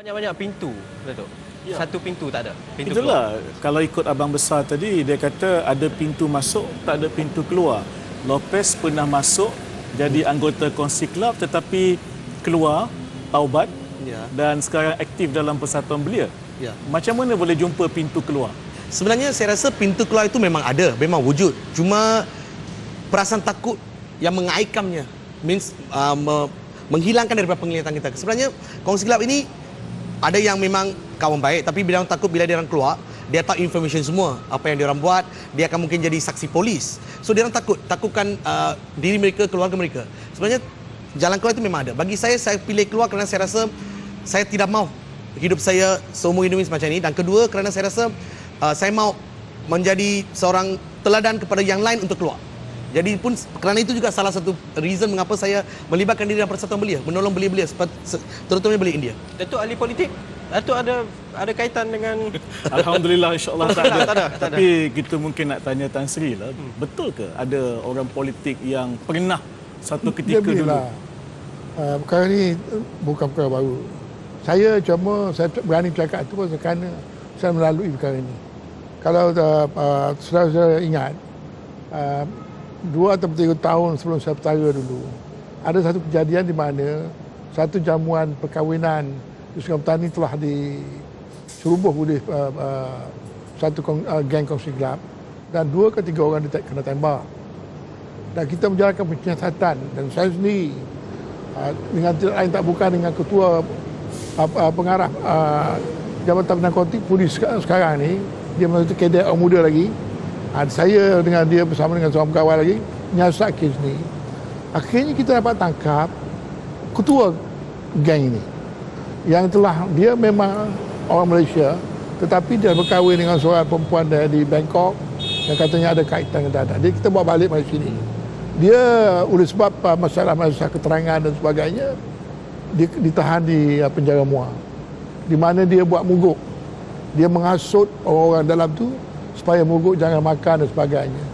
Banyak-banyak pintu, Datuk. Ya. Satu pintu tak ada. Pintu Itulah, keluar. kalau ikut Abang Besar tadi, dia kata ada pintu masuk, tak ada pintu keluar. Lopez pernah masuk jadi anggota Kongsi Kelab tetapi keluar, taubat dan sekarang aktif dalam Persatuan Belia. Macam mana boleh jumpa pintu keluar? Sebenarnya saya rasa pintu keluar itu memang ada, memang wujud. Cuma perasaan takut yang mengaikamnya, menghilangkan daripada penglihatan kita. Sebenarnya Kongsi Kelab ini ada yang memang kawan baik, tapi bila takut bila dia orang keluar, dia tahu information semua, apa yang dia orang buat, dia akan mungkin jadi saksi polis. So dia orang takutkan diri mereka, keluarga mereka. Sebenarnya jalan keluar itu memang ada. Bagi saya pilih keluar kerana saya rasa saya tidak mau hidup saya seumur hidup semacam ini. Dan kedua, kerana saya rasa saya mau menjadi seorang teladan kepada yang lain untuk keluar. Jadi pun kerana itu juga salah satu reason mengapa saya melibatkan diri dalam Persatuan Belia, menolong belia-belia terutama belia India. Datuk ahli politik, Datuk ada kaitan dengan Alhamdulillah, insya-Allah tak ada. Tak ada. Tapi kita mungkin nak tanya Tan Sri lah, betul ke ada orang politik yang pernah satu ketika dulu? Perkara ni bukan perkara baru. Saya berani cakap itu pun kerana saya melalui perkara ini. Kalau saudara ingat, 2 atau 3 tahun sebelum saya bertara dulu, ada satu kejadian di mana satu jamuan perkahwinan di Sungai Petani telah diceroboh oleh satu geng Kongsi Kelab dan 2 ke 3 orang kena tembak. Dan kita menjalankan penyiasatan dan saya sendiri dengan tidak lain tak bukan dengan ketua pengarah Jabatan Narkotik Polis sekarang ni, dia masih kadet orang muda lagi. Saya dengan dia bersama dengan seorang pegawai lagi menyiasat kes ni. Akhirnya kita dapat tangkap ketua geng ini yang dia memang orang Malaysia tetapi dia berkahwin dengan seorang perempuan di Bangkok yang katanya ada kaitan dengan dadah. Dia kita bawa balik dari sini. Dia oleh sebab masalah-masalah keterangan dan sebagainya dia ditahan di penjara Muar di mana dia buat mogok. Dia menghasut orang-orang dalam tu supaya mogok jangan makan dan sebagainya.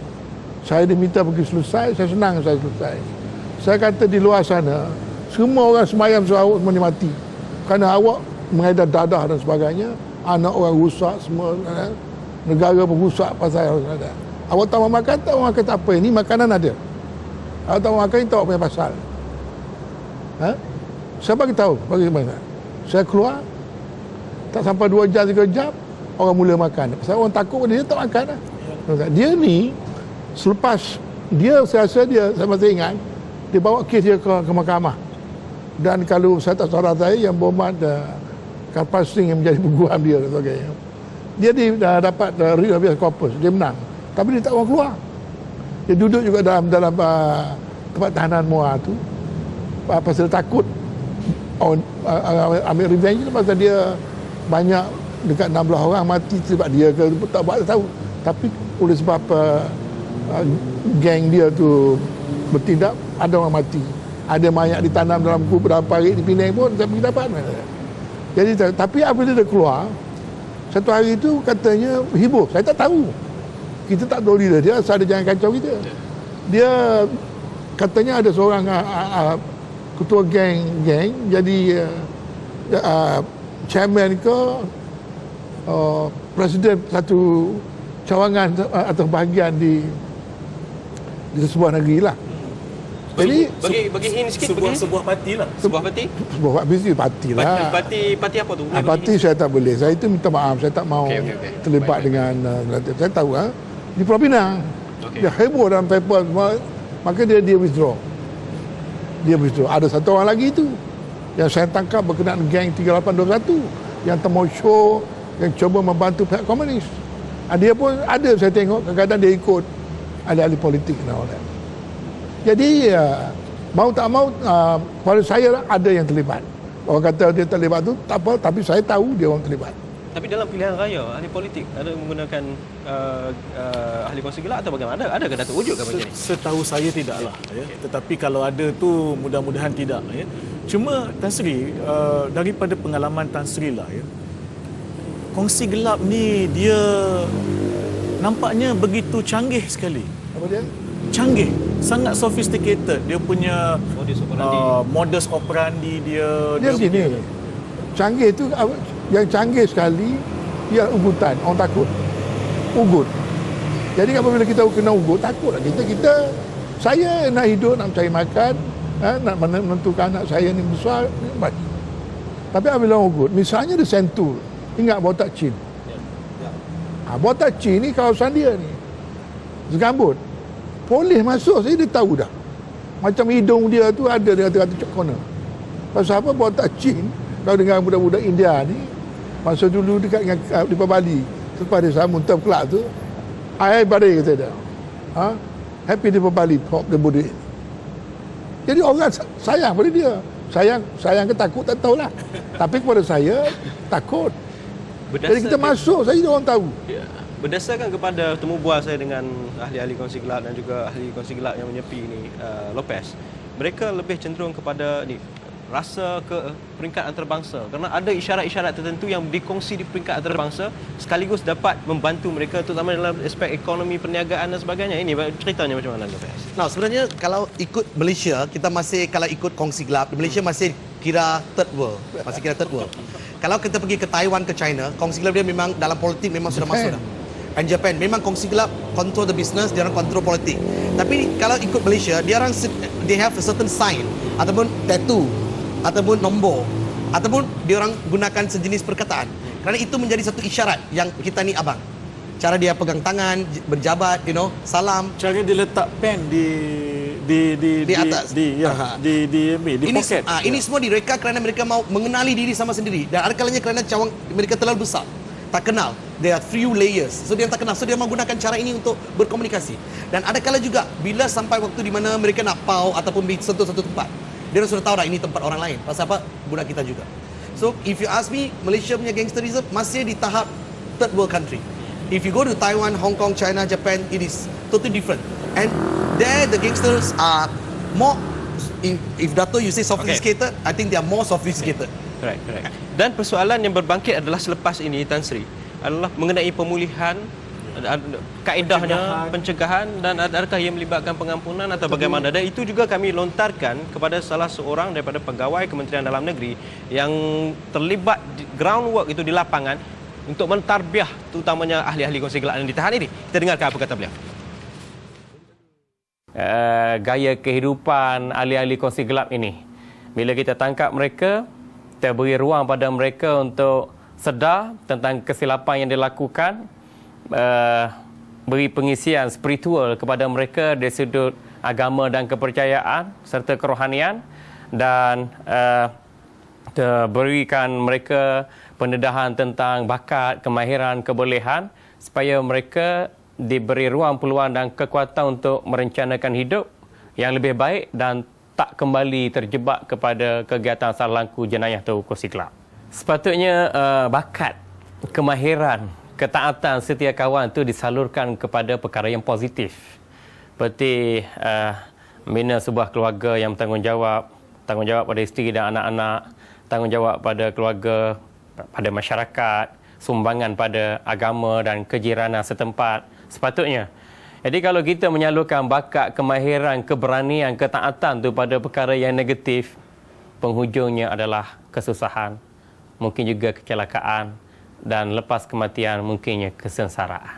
Saya diminta pergi selesai, saya senang saya selesai. Saya kata di luar sana, semua orang semayam awak semua mati. Kerana awak mengedar dadah dan sebagainya, anak orang rusak semua, negara pun rusak pasal awak ada. Awak tak mau makan, tak mau makan tak apa, ini makanan ada. Awak tak mau makan, ini tak punya pasal. Saya bagi tahu, bagaimana. Saya keluar, tak sampai 2 jam, 3 jam, orang mula makan. Pasal orang takut dia tak makan lah. Dia ni selepas saya masih ingat dia bawa kes dia ke mahkamah. Dan kalau saya tak salah saya yang berhormat Kapal Singh yang menjadi peguam dia dan sebagainya. Dia dah dapat writ habeas corpus, dia menang. Tapi dia tak mau keluar. Dia duduk juga dalam tempat tahanan Muar tu. Pasal takut ambil revenge pasal dia banyak dekat 16 orang mati sebab dia ke tak buat tahu, tapi oleh sebab geng dia tu bertindak ada orang mati, ada mayat ditanam dalam parit di Penang pun saya pergi dapat mana. Jadi tapi apabila dia keluar satu hari itu katanya hibur, saya tak tahu, kita tak tahu dia asal dia jangan kacau kita. Dia katanya ada seorang ketua geng jadi chairman ke presiden satu cawangan atau bahagian di sebuah negeri lah. Jadi bagi hint sikit, sebuah parti lah. Sebuah parti? Sebuah parti lah. Parti apa tu? Parti saya tak boleh. Saya itu minta maaf, saya tak mau terlibat dengan saya tahu di Pulau Pinang. Dia heboh dalam paper, maka dia withdraw. Dia withdraw. Ada satu orang lagi itu yang saya tangkap berkenaan geng 3821 yang temu show yang cuba membantu pihak komunis. Dia pun ada saya tengok kadang-kadang dia ikut ahli-ahli politik dan all that. Jadi mau tak mau pada saya ada yang terlibat. Orang kata dia terlibat tu tak apa, tapi saya tahu dia orang terlibat. Tapi dalam pilihan raya ahli politik ada menggunakan ahli Kongsi Kelab atau bagaimana? Ada ke Datuk wujud ke macam ni? Setahu saya tidaklah ya. Tetapi kalau ada tu mudah-mudahan tidak ya. Cuma Tan Sri daripada pengalaman Tan Sri lah ya. Kongsi Kelab ni dia nampaknya begitu canggih sekali. Apa dia? Canggih, sangat sophisticated. Dia punya modus operandi dia begini. canggih tu, yang canggih sekali ialah ugutan. Orang takut. Ugut. Jadi apabila kita kena ugut, takutlah kita. Saya nak hidup, nak mencari makan, nak menentukan anak saya ni besar, baik. Tapi apabila orang ugut, misalnya ada sentul, ingat botak Chin. Botak Chin ni kawasan dia ni. Segambut. Polis masuk, saya dia tahu dah. Macam hidung dia tu ada di kata-kata cok corner. Pasal apa botak Chin, kalau dengan budak-budak India ni, masa dulu dekat dengan di Bali, lepas dia sambung term kelab tu, ai badai kata dia. Happy di Bali, hop the body. Jadi orang sayang pada dia. Sayang ke takut tak tahulah. Tapi kepada saya takut. Jadi kita masuk saja orang tahu. Ya. Berdasarkan kepada temu bual saya dengan ahli-ahli kongsi gelap dan juga ahli kongsi gelap yang menyepi ni, Lopez, mereka lebih cenderung kepada ni rasa ke peringkat antarabangsa kerana ada isyarat-isyarat tertentu yang dikongsi di peringkat antarabangsa sekaligus dapat membantu mereka terutama dalam aspek ekonomi, perniagaan dan sebagainya. Ini ceritanya macam mana, Lopez? Nah, sebenarnya kalau ikut Malaysia, kita masih kalau ikut kongsi gelap, Malaysia masih kira third world. Masih kira third world. Kalau kita pergi ke Taiwan, ke China, kongsi gelap dia memang dalam politik memang sudah masuk dah. And Japan, memang kongsi gelap control the business, dia orang control politik. Tapi kalau ikut Malaysia, dia orang they have a certain sign ataupun tattoo ataupun nombor ataupun dia orang gunakan sejenis perkataan. Kerana itu menjadi satu isyarat yang kita ni abang. Cara dia pegang tangan, berjabat, salam. Cara dia letak pen di atas. Di poket. Ini semua direka kerana mereka mau mengenali diri sama sendiri. Dan ada kalanya kerana cawang mereka terlalu besar. Tak kenal. There are few layers. So dia tak kenal. So dia menggunakan cara ini untuk berkomunikasi. Dan ada kala juga bila sampai waktu di mana mereka nak pau ataupun sentuh satu tempat, dia sudah tahu dah ini tempat orang lain. Pasal apa? Budak kita juga. So if you ask me, Malaysia punya gangsterism masih di tahap third world country. If you go to Taiwan, Hong Kong, China, Japan, it is totally different. And there the gangsters are more, if Dato you say sophisticated, I think they are more sophisticated. Correct. Dan persoalan yang berbangkit adalah selepas ini, Tan Sri, adalah mengenai pemulihan, kaedahnya, pencegahan dan adakah ia melibatkan pengampunan atau bagaimana. Dan itu juga kami lontarkan kepada salah seorang daripada pegawai Kementerian Dalam Negeri yang terlibat groundwork itu di lapangan untuk mentarbiah terutamanya ahli-ahli kongsi gelap yang ditahan ini. Kita dengarkan apa kata beliau. Gaya kehidupan ahli-ahli kongsi gelap ini, bila kita tangkap mereka, kita beri ruang pada mereka untuk sedar tentang kesilapan yang dilakukan, beri pengisian spiritual kepada mereka dari sudut agama dan kepercayaan serta kerohanian, dan berikan mereka pendedahan tentang bakat, kemahiran, kebolehan supaya mereka diberi ruang, peluang dan kekuatan untuk merencanakan hidup yang lebih baik dan tak kembali terjebak kepada kegiatan sarlangku jenayah atau kongsi gelap. Sepatutnya bakat, kemahiran, ketaatan setia kawan itu disalurkan kepada perkara yang positif. Seperti membina sebuah keluarga yang bertanggungjawab, tanggungjawab pada isteri dan anak-anak, tanggungjawab pada keluarga, pada masyarakat, sumbangan pada agama dan kejiranan setempat. Sepatutnya. Jadi kalau kita menyalurkan bakat, kemahiran, keberanian, ketaatan itu pada perkara yang negatif, penghujungnya adalah kesusahan, mungkin juga kecelakaan, dan lepas kematian mungkinnya kesengsaraan.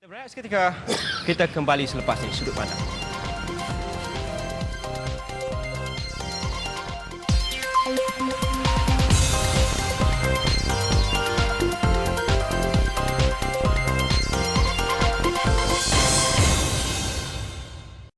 Kita berehat seketika, kita kembali selepas ini sudut pandang.